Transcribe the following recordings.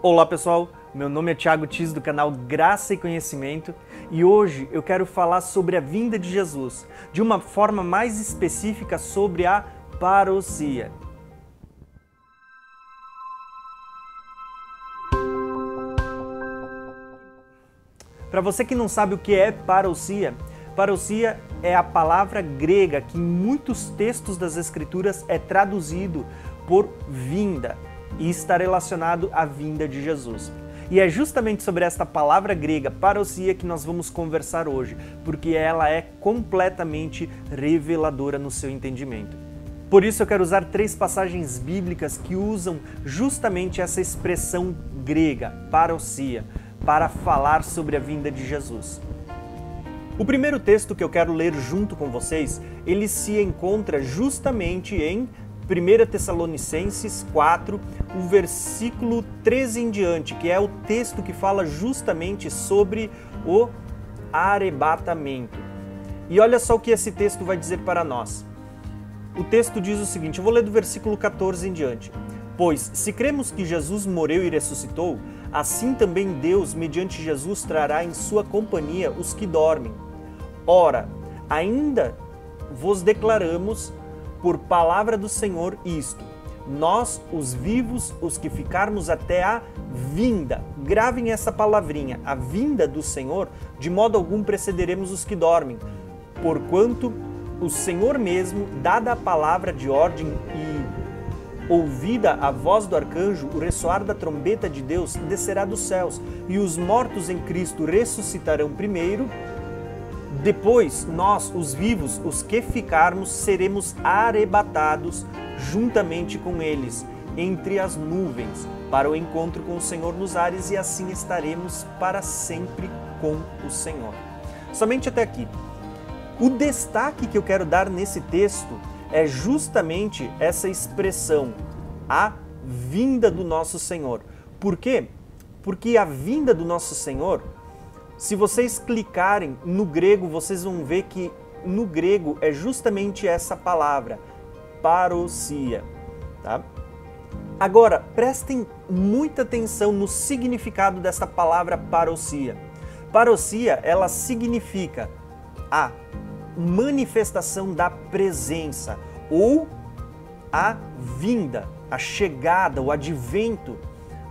Olá pessoal, meu nome é Thiago Tis do canal Graça e Conhecimento e hoje eu quero falar sobre a vinda de Jesus, de uma forma mais específica sobre a parousia. Para você que não sabe o que é parousia, parousia é a palavra grega que em muitos textos das Escrituras é traduzido por vinda e está relacionado à vinda de Jesus. E é justamente sobre esta palavra grega, parousia, que nós vamos conversar hoje, porque ela é completamente reveladora no seu entendimento. Por isso eu quero usar 3 passagens bíblicas que usam justamente essa expressão grega, parousia, para falar sobre a vinda de Jesus. O primeiro texto que eu quero ler junto com vocês, ele se encontra justamente em 1 Tessalonicenses 4, o versículo 13 em diante, que é o texto que fala justamente sobre o arrebatamento. E olha só o que esse texto vai dizer para nós. O texto diz o seguinte, eu vou ler do versículo 14 em diante. Pois, se cremos que Jesus morreu e ressuscitou, assim também Deus, mediante Jesus, trará em sua companhia os que dormem. Ora, ainda vos declaramos por palavra do Senhor isto, nós, os vivos, os que ficarmos até a vinda, gravem essa palavrinha, a vinda do Senhor, de modo algum precederemos os que dormem, porquanto o Senhor mesmo, dada a palavra de ordem e ouvida a voz do arcanjo, o ressoar da trombeta de Deus, descerá dos céus, e os mortos em Cristo ressuscitarão primeiro. Depois, nós, os vivos, os que ficarmos, seremos arrebatados juntamente com eles, entre as nuvens, para o encontro com o Senhor nos ares, e assim estaremos para sempre com o Senhor. Somente até aqui. O destaque que eu quero dar nesse texto é justamente essa expressão, a vinda do nosso Senhor. Por quê? Porque a vinda do nosso Senhor, se vocês clicarem no grego, vocês vão ver que no grego é justamente essa palavra, parousia, tá? Agora, prestem muita atenção no significado dessa palavra parousia. Parousia, ela significa a manifestação da presença ou a vinda, a chegada, o advento,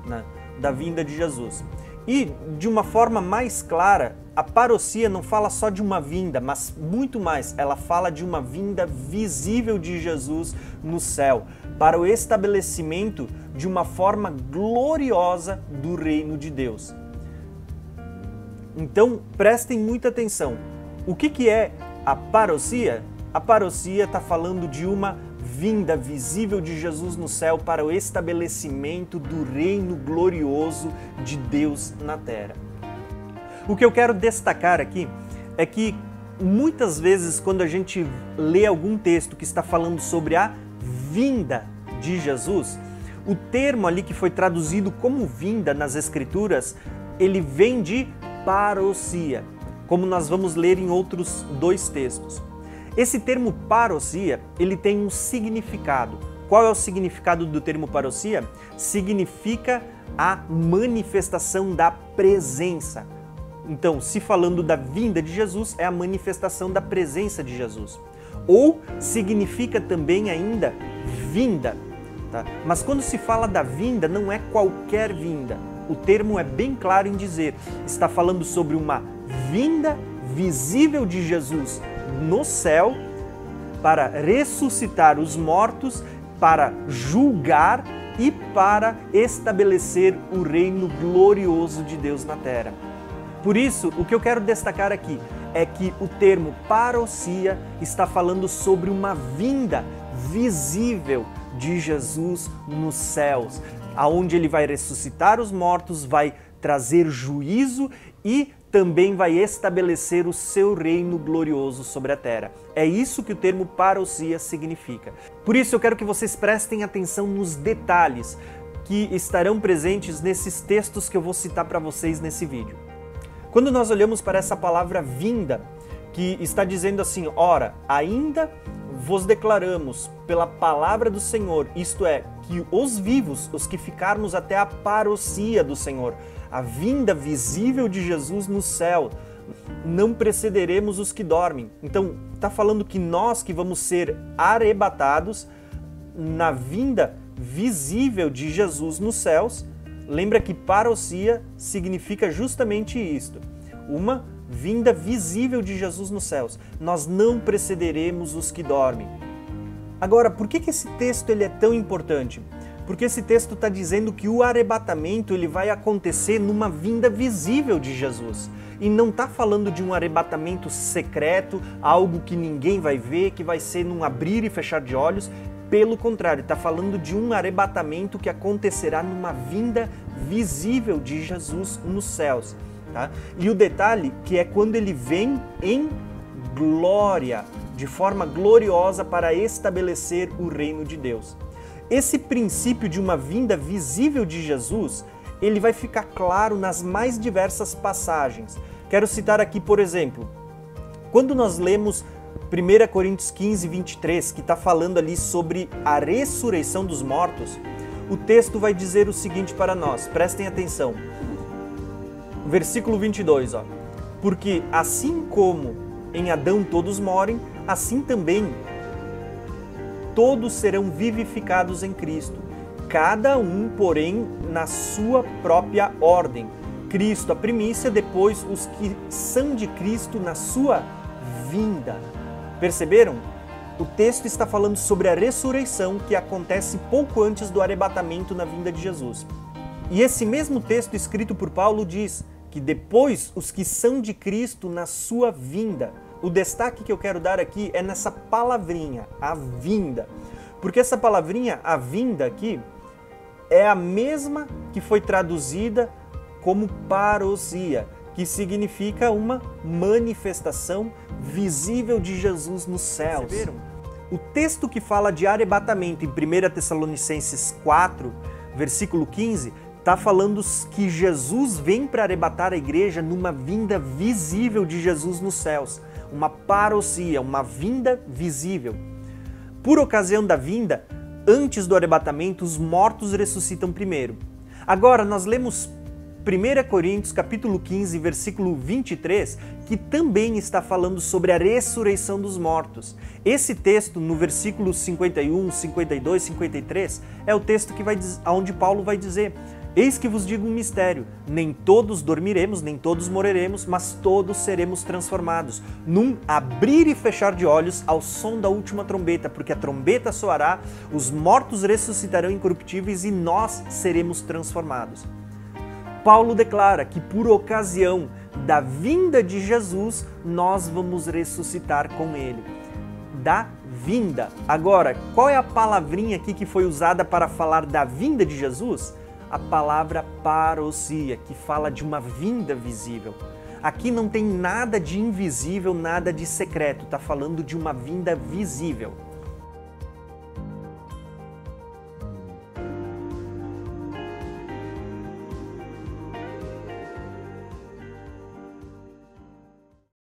né, da vinda de Jesus. E, de uma forma mais clara, a parousia não fala só de uma vinda, mas muito mais, ela fala de uma vinda visível de Jesus no céu, para o estabelecimento de uma forma gloriosa do reino de Deus. Então, prestem muita atenção. O que é a parousia? A parousia está falando de uma vinda visível de Jesus no céu para o estabelecimento do reino glorioso de Deus na terra. O que eu quero destacar aqui é que muitas vezes quando a gente lê algum texto que está falando sobre a vinda de Jesus, o termo ali que foi traduzido como vinda nas Escrituras, ele vem de parousia, como nós vamos ler em outros 2 textos. Esse termo parousia, ele tem um significado. Qual é o significado do termo parousia? Significa a manifestação da presença. Então, se falando da vinda de Jesus, é a manifestação da presença de Jesus. Ou significa também ainda vinda, tá? Mas quando se fala da vinda, não é qualquer vinda. O termo é bem claro em dizer, está falando sobre uma vinda visível de Jesus no céu para ressuscitar os mortos, para julgar e para estabelecer o reino glorioso de Deus na terra. Por isso, o que eu quero destacar aqui é que o termo parousia está falando sobre uma vinda visível de Jesus nos céus, aonde ele vai ressuscitar os mortos, vai trazer juízo e também vai estabelecer o seu reino glorioso sobre a terra. É isso que o termo parousia significa. Por isso eu quero que vocês prestem atenção nos detalhes que estarão presentes nesses textos que eu vou citar para vocês nesse vídeo. Quando nós olhamos para essa palavra vinda, que está dizendo assim, ora, ainda vos declaramos pela palavra do Senhor, isto é, que os vivos, os que ficarmos até a parousia do Senhor, a vinda visível de Jesus no céu, não precederemos os que dormem. Então, está falando que nós que vamos ser arrebatados na vinda visível de Jesus nos céus. Lembra que parousia significa justamente isto, uma vinda visível de Jesus nos céus. Nós não precederemos os que dormem. Agora, por que esse texto ele é tão importante? Porque esse texto está dizendo que o arrebatamento ele vai acontecer numa vinda visível de Jesus. E não está falando de um arrebatamento secreto, algo que ninguém vai ver, que vai ser num abrir e fechar de olhos. Pelo contrário, está falando de um arrebatamento que acontecerá numa vinda visível de Jesus nos céus. Tá? E o detalhe que é quando ele vem em glória, de forma gloriosa para estabelecer o reino de Deus. Esse princípio de uma vinda visível de Jesus, ele vai ficar claro nas mais diversas passagens. Quero citar aqui, por exemplo, quando nós lemos 1 Coríntios 15, 23, que está falando ali sobre a ressurreição dos mortos, o texto vai dizer o seguinte para nós, prestem atenção. Versículo 22, ó. Porque assim como em Adão todos morrem, assim também todos serão vivificados em Cristo, cada um, porém, na sua própria ordem. Cristo a primícia, depois os que são de Cristo na sua vinda. Perceberam? O texto está falando sobre a ressurreição que acontece pouco antes do arrebatamento na vinda de Jesus. E esse mesmo texto escrito por Paulo diz que depois os que são de Cristo na sua vinda. O destaque que eu quero dar aqui é nessa palavrinha, a vinda. Porque essa palavrinha, a vinda aqui, é a mesma que foi traduzida como parousia, que significa uma manifestação visível de Jesus nos céus. Perceberam? O texto que fala de arrebatamento em 1 Tessalonicenses 4, versículo 15, está falando que Jesus vem para arrebatar a igreja numa vinda visível de Jesus nos céus. Uma parousia, uma vinda visível. Por ocasião da vinda, antes do arrebatamento, os mortos ressuscitam primeiro. Agora, nós lemos 1 Coríntios capítulo 15, versículo 23, que também está falando sobre a ressurreição dos mortos. Esse texto, no versículo 51, 52, 53, é o texto que onde Paulo vai dizer: eis que vos digo um mistério, nem todos dormiremos, nem todos morreremos, mas todos seremos transformados, num abrir e fechar de olhos ao som da última trombeta, porque a trombeta soará, os mortos ressuscitarão incorruptíveis e nós seremos transformados. Paulo declara que por ocasião da vinda de Jesus, nós vamos ressuscitar com ele. Da vinda. Agora, qual é a palavrinha aqui que foi usada para falar da vinda de Jesus? A palavra parousia, que fala de uma vinda visível. Aqui não tem nada de invisível, nada de secreto, está falando de uma vinda visível.